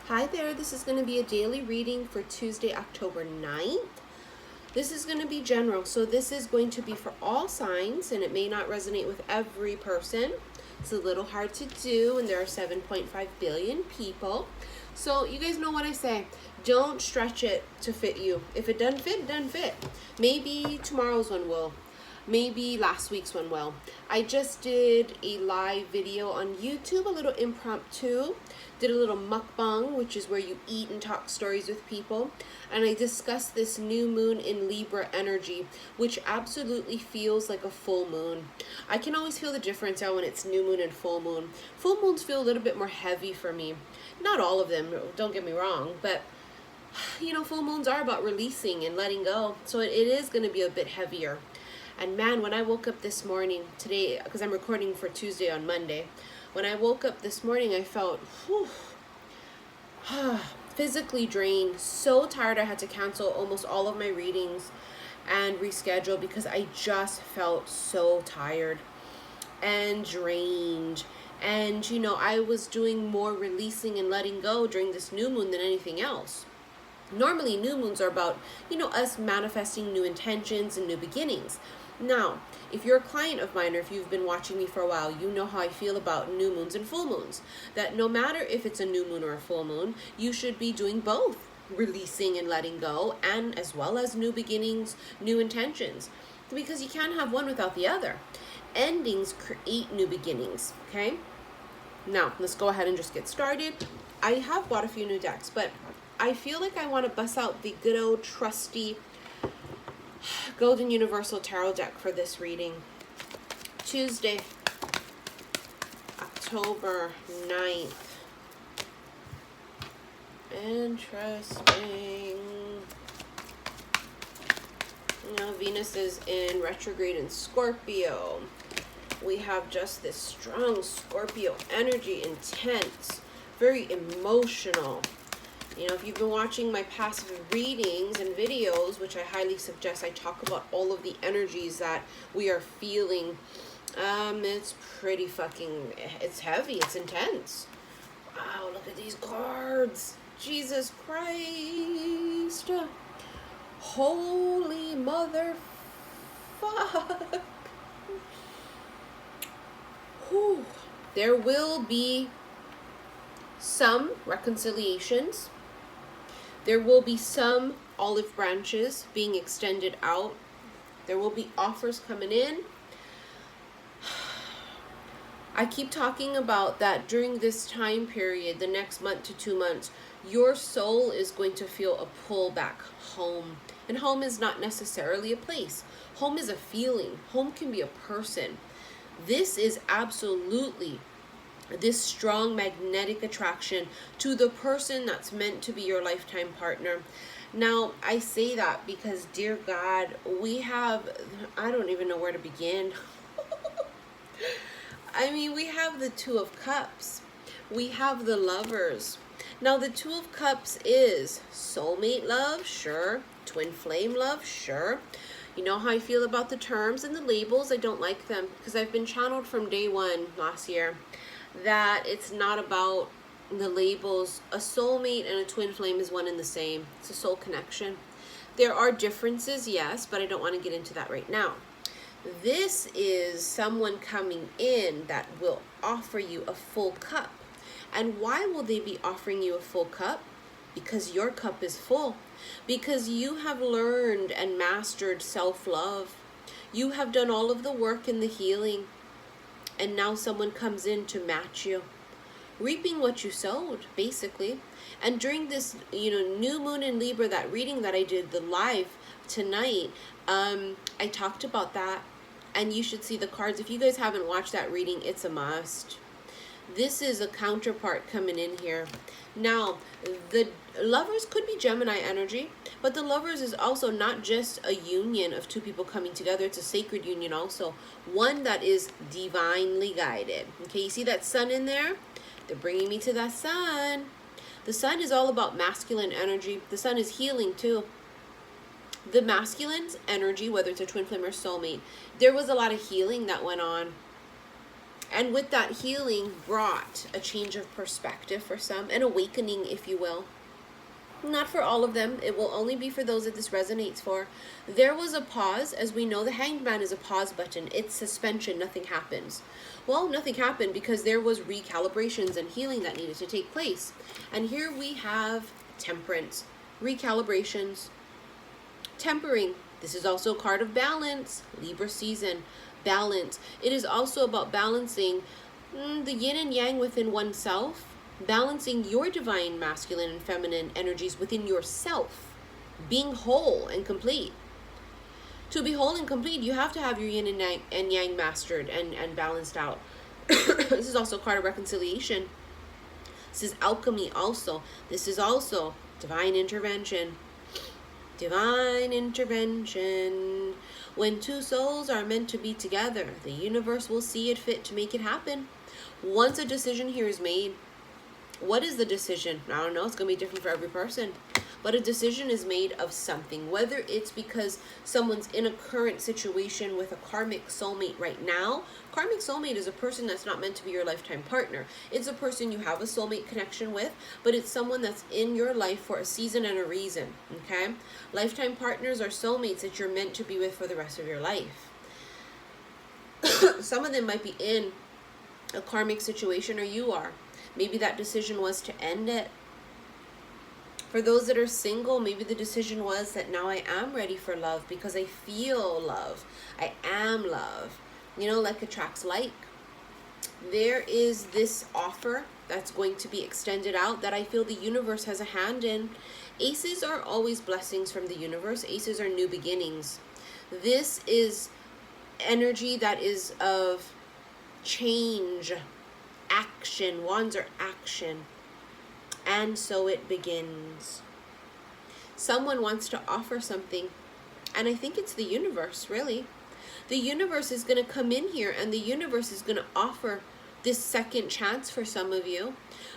Hi there, this is going to be a daily reading for Tuesday, October 9th. This is going to be general, so this is going to be for all signs, and it may not resonate with every person. It's a little hard to do, and there are 7.5 billion people. So you guys know what I say. Don't stretch it to fit you. If it doesn't fit, it doesn't fit. Maybe tomorrow's one will. Maybe last week's one will. I just did a live video on YouTube, a little impromptu. Did a little mukbang, which is where you eat and talk stories with people. And I discussed this new moon in Libra energy, which absolutely feels like a full moon. I can always feel the difference when it's new moon and full moon. Full moons feel a little bit more heavy for me. Not all of them, don't get me wrong, but you know, full moons are about releasing and letting go. So it is going to be a bit heavier. And man, when I woke up this morning, today, because I'm recording for Tuesday on Monday, when I woke up this morning, I felt physically drained, so tired I had to cancel almost all of my readings and reschedule because I just felt so tired and drained. And, you know, I was doing more releasing and letting go during this new moon than anything else. Normally, new moons are about, you know, us manifesting new intentions and new beginnings. Now, if you're a client of mine or if you've been watching me for a while, you know how I feel about new moons and full moons. That no matter if it's a new moon or a full moon, you should be doing both, releasing and letting go, and as well as new beginnings, new intentions. Because you can't have one without the other. Endings create new beginnings, okay? Now, let's go ahead and just get started. I have bought a few new decks, but I feel like I want to bust out the good old trusty Golden Universal Tarot deck for this reading. Tuesday, October 9th. Interesting. You know, Venus is in retrograde in Scorpio. We have just this strong Scorpio energy, intense, very emotional. You know, if you've been watching my past readings and videos, which I highly suggest, I talk about all of the energies that we are feeling. It's pretty fucking, it's heavy, it's intense. Wow, look at these cards. Jesus Christ. Holy mother fuck. Whew. There will be some reconciliations. There will be some olive branches being extended out. There will be offers coming in. I keep talking about that during this time period, the next month to 2 months, your soul is going to feel a pull back home. And home is not necessarily a place. Home is a feeling. Home can be a person. This is absolutely this strong magnetic attraction to the person that's meant to be your lifetime partner. Now, I say that because, dear God, we have, I don't even know where to begin. I mean, we have the Two of Cups. We have the Lovers. Now, the Two of Cups is soulmate love, sure. Twin flame love, sure. You know how I feel about the terms and the labels. I don't like them because I've been channeled from day one last year that it's not about the labels. A soulmate and a twin flame is one and the same. It's a soul connection. There are differences, yes, but I don't want to get into that right now. This is someone coming in that will offer you a full cup. And why will they be offering you a full cup? Because your cup is full. Because you have learned and mastered self-love. You have done all of the work and the healing. And now someone comes in to match you. Reaping what you sowed, basically. And during this, you know, new moon in Libra, that reading that I did, the live tonight, I talked about that. And you should see the cards. If you guys haven't watched that reading, it's a must. This is a counterpart coming in here. Now, the Lovers could be Gemini energy, but the Lovers is also not just a union of two people coming together. It's a sacred union also. One that is divinely guided. Okay, you see that sun in there? They're bringing me to that sun. The sun is all about masculine energy. The sun is healing too. The masculine's energy, whether it's a twin flame or soulmate, there was a lot of healing that went on. And with that healing brought a change of perspective for some, an awakening, if you will. Not for all of them. It will only be for those that this resonates for. There was a pause. As we know, the Hanged Man is a pause button. It's suspension. Nothing happens. Well, nothing happened because there was recalibrations and healing that needed to take place. And here we have Temperance, recalibrations, tempering. This is also a card of balance. Libra season, balance. It is also about balancing the yin and yang within oneself, balancing your divine masculine and feminine energies within yourself, being whole and complete. To be whole and complete, you have to have your yin and yang mastered and balanced out. This is also a card of reconciliation. This is alchemy also. This is also divine intervention. Divine intervention. When two souls are meant to be together, the universe will see it fit to make it happen. Once a decision here is made, what is the decision? I don't know. It's going to be different for every person. But a decision is made of something. Whether it's because someone's in a current situation with a karmic soulmate right now. Karmic soulmate is a person that's not meant to be your lifetime partner. It's a person you have a soulmate connection with, but it's someone that's in your life for a season and a reason. Okay? Lifetime partners are soulmates that you're meant to be with for the rest of your life. Some of them might be in a karmic situation, or you are. Maybe that decision was to end it. For those that are single, maybe the decision was that now I am ready for love because I feel love. I am love. You know, like attracts like. There is this offer that's going to be extended out that I feel the universe has a hand in. Aces are always blessings from the universe. Aces are new beginnings. This is energy that is of change, action. Wands are action. And so it begins. Someone wants to offer something, and I think it's the universe, really. The universe is going to come in here, and the universe is going to offer this second chance for some of you.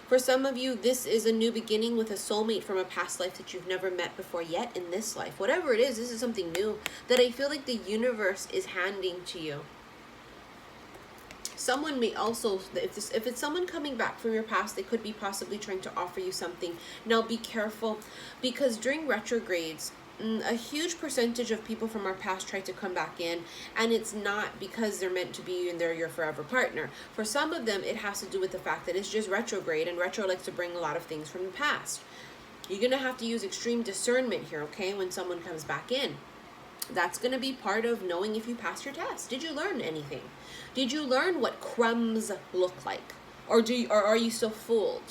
For some of you, this is a new beginning with a soulmate from a past life that you've never met before yet in this life. Whatever it is, this is something new that I feel like the universe is handing to you. Someone may also, if it's someone coming back from your past, they could be possibly trying to offer you something. Now be careful, because during retrogrades, a huge percentage of people from our past try to come back in, and it's not because they're meant to be and they're your forever partner. For some of them, it has to do with the fact that it's just retrograde, and retro likes to bring a lot of things from the past. You're going to have to use extreme discernment here, okay, when someone comes back in. That's going to be part of knowing if you passed your test. Did you learn anything? Did you learn what crumbs look like? Or are you still fooled?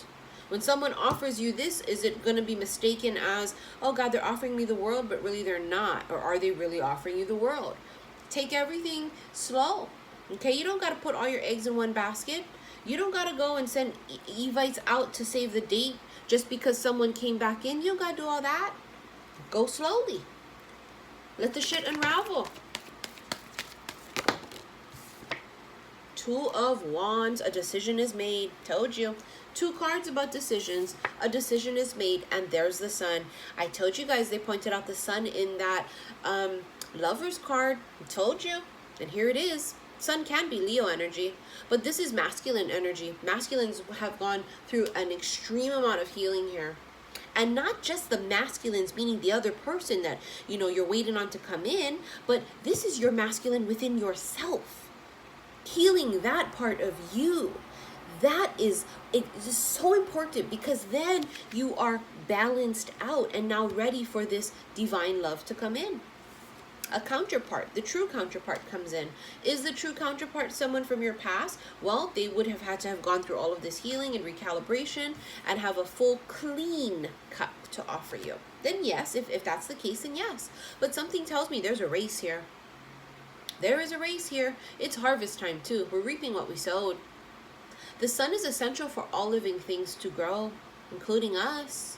When someone offers you this, is it going to be mistaken as, oh God, they're offering me the world, but really they're not? Or are they really offering you the world? Take everything slow. Okay, you don't got to put all your eggs in one basket. You don't got to go and send evites out to save the date just because someone came back in. You don't got to do all that. Go slowly. Let the shit unravel. Two of Wands, a decision is made. Told you. Two cards about decisions. A decision is made, and there's the Sun. I told you guys, they pointed out the Sun in that Lovers card. I told you. And here it is. Sun can be Leo energy, but this is masculine energy. Masculines have gone through an extreme amount of healing here. And not just the masculines, meaning the other person that, you know, you're waiting on to come in, but this is your masculine within yourself. Healing that part of you. That is, it is so important, because then you are balanced out and now ready for this divine love to come in. A counterpart, the true counterpart comes in. Is the true counterpart someone from your past? Well, they would have had to have gone through all of this healing and recalibration and have a full clean cup to offer you. Then yes, if that's the case, then yes. But something tells me there's a race here. There is a race here. It's harvest time too. We're reaping what we sowed. The Sun is essential for all living things to grow, including us.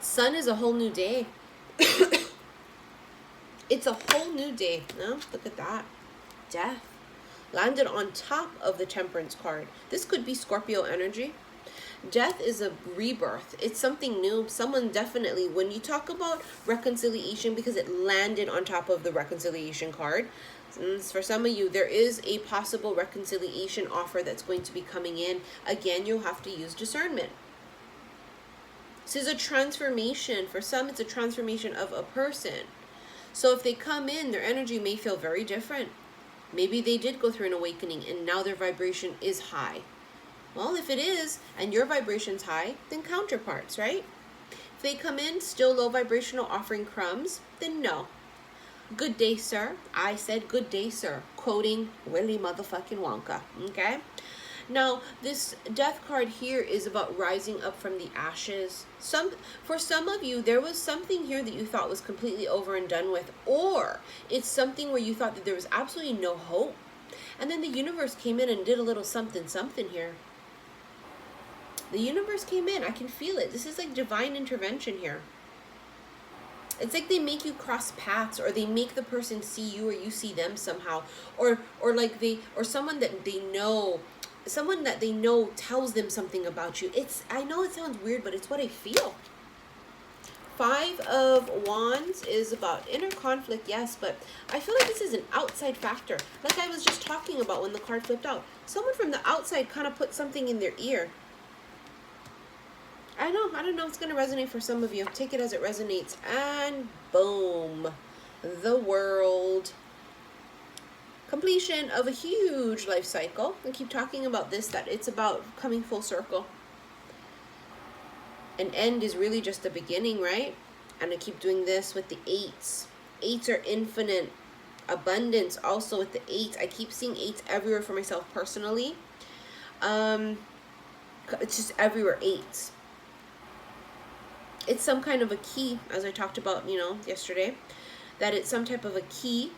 Sun is a whole new day. It's a whole new day. No, look at that. Death. Landed on top of the Temperance card. This could be Scorpio energy. Death is a rebirth. It's something new. Someone definitely, when you talk about reconciliation, because it landed on top of the reconciliation card, For some of you, there is a possible reconciliation offer that's going to be coming in. Again, you'll have to use discernment. This is a transformation. For some, it's a transformation of a person. So if they come in, their energy may feel very different. Maybe they did go through an awakening and now their vibration is high. Well, if it is, and your vibration's high, then counterparts, right? If they come in still low vibrational offering crumbs, then no. Good day, sir. I said good day, sir. Quoting Willy motherfucking Wonka. Okay? Now, this death card here is about rising up from the ashes. For some of you, there was something here that you thought was completely over and done with, or it's something where you thought that there was absolutely no hope. And then the universe came in and did a little something here. The universe came in. I can feel it. This is like divine intervention here. It's like they make you cross paths, or they make the person see you or you see them somehow, or someone that they know tells them something about you. I know it sounds weird, but it's what I feel. 5 of Wands is about inner conflict, yes, but I feel like this is an outside factor. Like I was just talking about when the card flipped out. Someone from the outside kind of put something in their ear. I don't know. It's going to resonate for some of you. Take it as it resonates. And boom. The World. Completion of a huge life cycle. I keep talking about this, that it's about coming full circle. An end is really just a beginning, right? And I keep doing this with the 8s. 8s are infinite. Abundance also with the 8s. I keep seeing 8s everywhere for myself personally. It's just everywhere 8s. It's some kind of a key, as I talked about, yesterday, that it's some type of a key.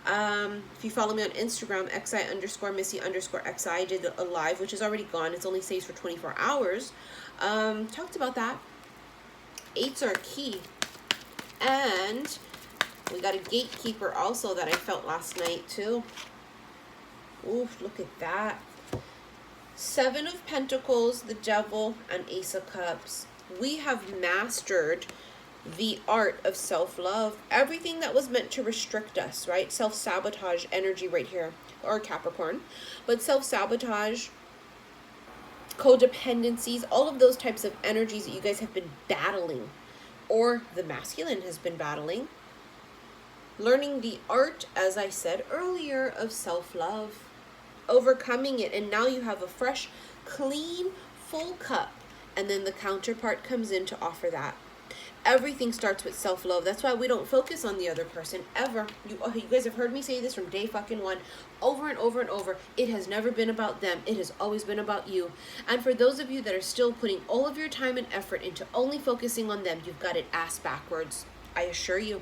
If you follow me on Instagram, xi_missy_xi, I did a live, which is already gone. It's only saves for 24 hours. Talked about that. 8s are a key. And we got a gatekeeper also that I felt last night too. Oof, look at that. 7 of Pentacles, the Devil, and Ace of Cups. We have mastered the art of self-love. Everything that was meant to restrict us, right? Self-sabotage energy right here, or Capricorn. But self-sabotage, codependencies, all of those types of energies that you guys have been battling, or the masculine has been battling. Learning the art, as I said earlier, of self-love. Overcoming it, and now you have a fresh, clean, full cup. And then the counterpart comes in to offer that. Everything starts with self-love. That's why we don't focus on the other person ever. You guys have heard me say this from day fucking one, over and over and over. It has never been about them. It has always been about you. And for those of you that are still putting all of your time and effort into only focusing on them, you've got it ass backwards. I assure you.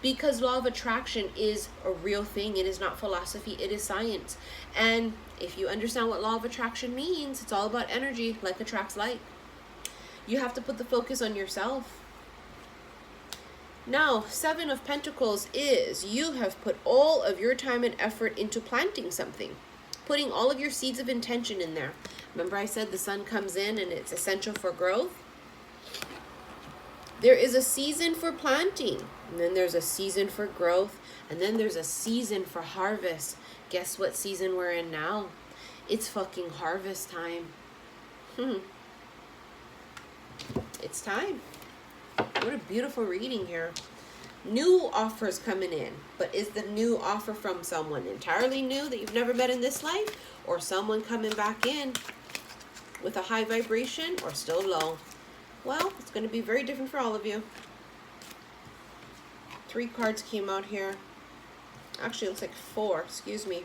Because law of attraction is a real thing. It is not philosophy. It is science. And if you understand what law of attraction means, it's all about energy. Like attracts like. You have to put the focus on yourself. Now, 7 of Pentacles is you have put all of your time and effort into planting something. Putting all of your seeds of intention in there. Remember I said the sun comes in and it's essential for growth? There is a season for planting. And then there's a season for growth. And then there's a season for harvest. Guess what season we're in now? It's fucking harvest time. It's time. What a beautiful reading here. New offers coming in. But is the new offer from someone entirely new that you've never met in this life? Or someone coming back in with a high vibration or still low? Well, it's going to be very different for all of you. 3 cards came out here. Actually, it looks like 4. Excuse me.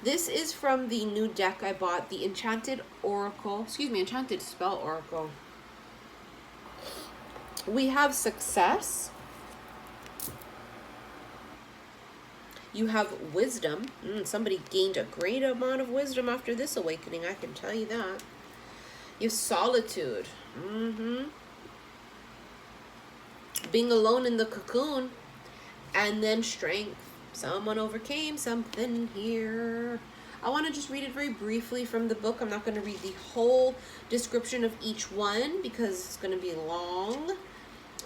This is from the new deck I bought. The Enchanted Oracle. Excuse me, Enchanted Spell Oracle. We have success. You have wisdom. Somebody gained a great amount of wisdom after this awakening, I can tell you that. You have solitude. Being alone in the cocoon. And then strength. Someone overcame something here. I want to just read it very briefly from the book. I'm not going to read the whole description of each one because it's going to be long.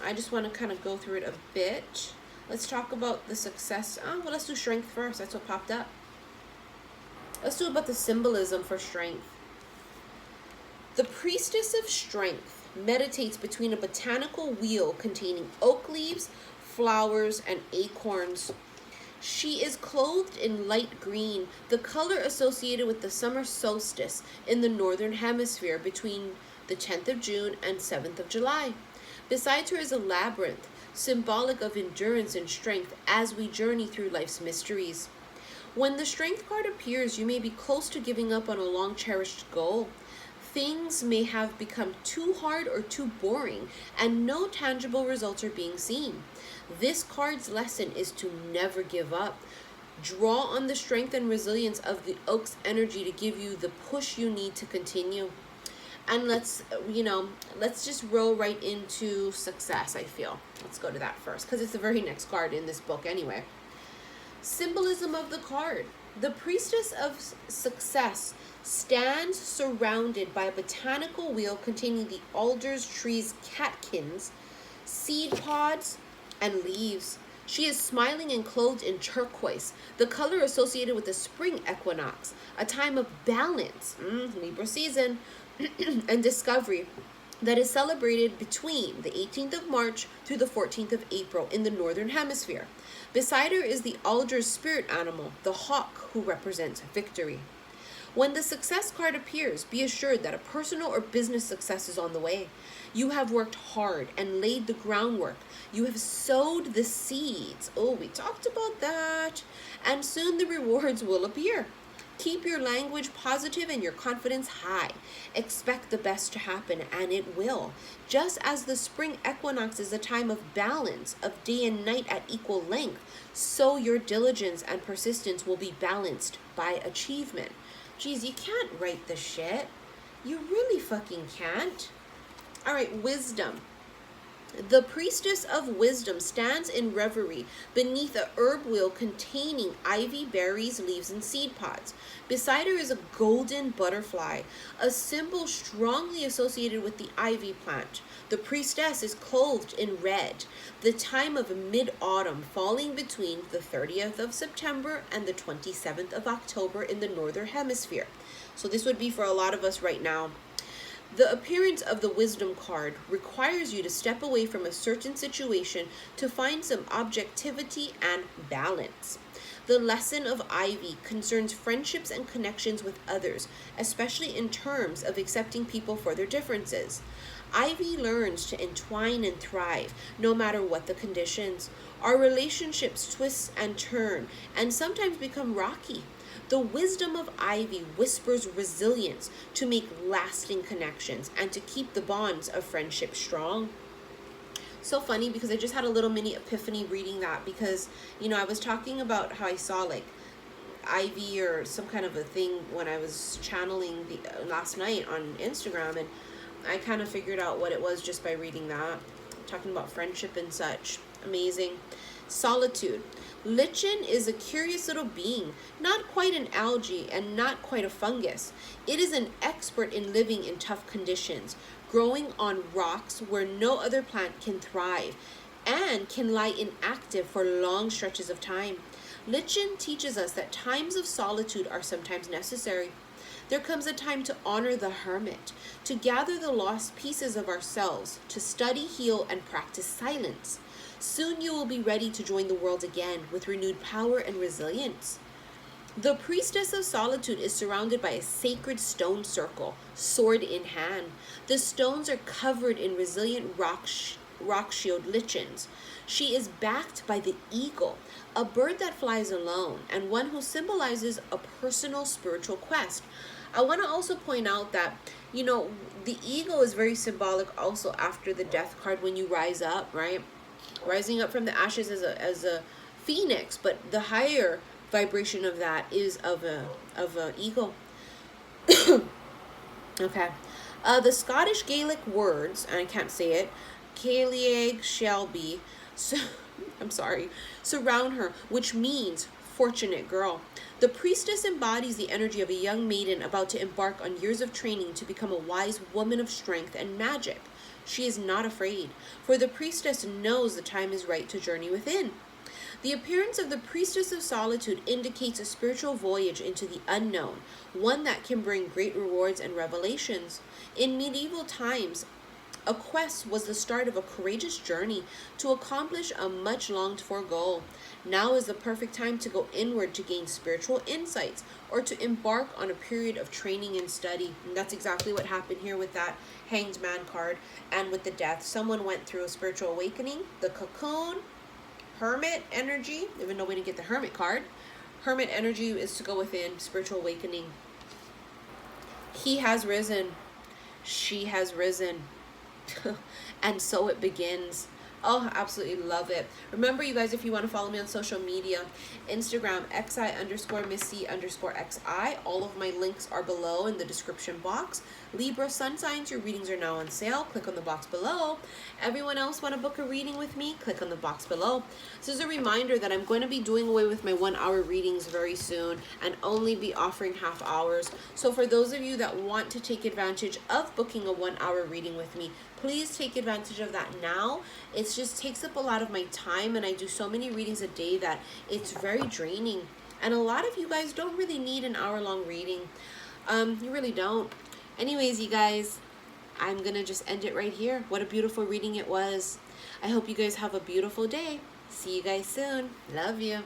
I just want to kind of go through it a bit. Let's talk about the success. Well, let's do strength first. That's what popped up. Let's do about the symbolism for strength. The priestess of strength meditates between a botanical wheel containing oak leaves, flowers, and acorns. She is clothed in light green, the color associated with the summer solstice in the northern hemisphere between the 10th of June and 7th of July. Besides her is a labyrinth, symbolic of endurance and strength as we journey through life's mysteries. When the strength card appears, you may be close to giving up on a long-cherished goal. Things may have become too hard or too boring, and no tangible results are being seen. This card's lesson is to never give up. Draw on the strength and resilience of the oak's energy to give you the push you need to continue. And let's just roll right into success, I feel. Let's go to that first, because it's the very next card in this book anyway. Symbolism of the card. The priestess of success stands surrounded by a botanical wheel containing the alders tree's catkins, seed pods, and leaves. She is smiling and clothed in turquoise, the color associated with the spring equinox, a time of balance, Libra season, and discovery that is celebrated between the 18th of March through the 14th of April in the northern hemisphere. Beside her is the alder's spirit animal, the hawk, who represents victory. When the success card appears, be assured that a personal or business success is on the way. You have worked hard and laid the groundwork. You have sowed the seeds. Oh, we talked about that. And soon the rewards will appear. Keep your language positive and your confidence high. Expect the best to happen, and it will. Just as the spring equinox is a time of balance, of day and night at equal length, so your diligence and persistence will be balanced by achievement. Geez, you can't write the shit. You really fucking can't. All right, wisdom. The priestess of wisdom stands in reverie beneath a herb wheel containing ivy, berries, leaves, and seed pods. Beside her is a golden butterfly, a symbol strongly associated with the ivy plant. The priestess is clothed in red, the time of mid-autumn falling between the 30th of September and the 27th of October in the northern hemisphere. So this would be for a lot of us right now. The appearance of the wisdom card requires you to step away from a certain situation to find some objectivity and balance. The lesson of Ivy concerns friendships and connections with others, especially in terms of accepting people for their differences. Ivy learns to entwine and thrive, no matter what the conditions. Our relationships twist and turn, and sometimes become rocky. The wisdom of Ivy whispers resilience to make lasting connections and to keep the bonds of friendship strong. So funny, because I just had a little mini epiphany reading that, because, I was talking about how I saw like Ivy or some kind of a thing when I was channeling last night on Instagram, and I kind of figured out what it was just by reading that, talking about friendship and such. Amazing. Solitude. Lichen is a curious little being, not quite an algae and not quite a fungus. It is an expert in living in tough conditions, growing on rocks where no other plant can thrive, and can lie inactive for long stretches of time. Lichen teaches us that times of solitude are sometimes necessary. There comes a time to honor the hermit, to gather the lost pieces of ourselves, to study, heal, and practice silence. Soon you will be ready to join the world again with renewed power and resilience. The priestess of solitude is surrounded by a sacred stone circle, sword in hand. The stones are covered in resilient rock-shield lichens. She is backed by the eagle, a bird that flies alone, and one who symbolizes a personal spiritual quest. I want to also point out that, the eagle is very symbolic also after the death card when you rise up, right? Rising up from the ashes as a phoenix, but the higher vibration of that is of a eagle. Okay. The Scottish Gaelic words, and I can't say it, Cailleag Shelby, surround her, which means fortunate girl. The priestess embodies the energy of a young maiden about to embark on years of training to become a wise woman of strength and magic. She is not afraid, for the priestess knows the time is right to journey within. The appearance of the Priestess of Solitude indicates a spiritual voyage into the unknown, one that can bring great rewards and revelations. In medieval times, a quest was the start of a courageous journey to accomplish a much longed for goal. Now is the perfect time to go inward to gain spiritual insights or to embark on a period of training and study. And that's exactly what happened here with that Hanged Man card and with the death. Someone went through a spiritual awakening. The cocoon, Hermit energy, even though we didn't get the Hermit card. Hermit energy is to go within, spiritual awakening. He has risen. She has risen. And so it begins. Oh, absolutely love it. Remember, you guys, if you want to follow me on social media, Instagram, xi_missy_xi. All of my links are below in the description box. Libra sun signs, your readings are now on sale. Click on the box below. Everyone else want to book a reading with me? Click on the box below. This is a reminder that I'm going to be doing away with my 1 hour readings very soon and only be offering half hours. So for those of you that want to take advantage of booking a 1 hour reading with me, please take advantage of that now. It just takes up a lot of my time, and I do so many readings a day that it's very draining. And a lot of you guys don't really need an hour-long reading. You really don't. Anyways, you guys, I'm gonna just end it right here. What a beautiful reading it was. I hope you guys have a beautiful day. See you guys soon. Love you.